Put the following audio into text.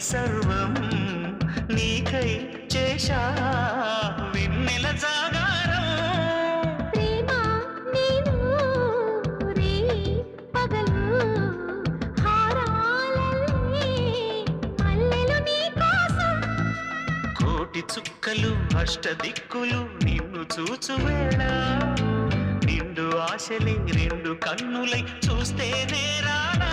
సర్వం నీకై చేశా వెన్నెల జాగారం ప్రేమ నేను రే పగలు హారాలల్లే మల్లెలు నీ కోసం కోటి చుక్కలు అష్టదిక్కులు నిన్ను చూచువేళ నిండు ఆశలే రెండు కన్నులై చూస్తే నేరాడా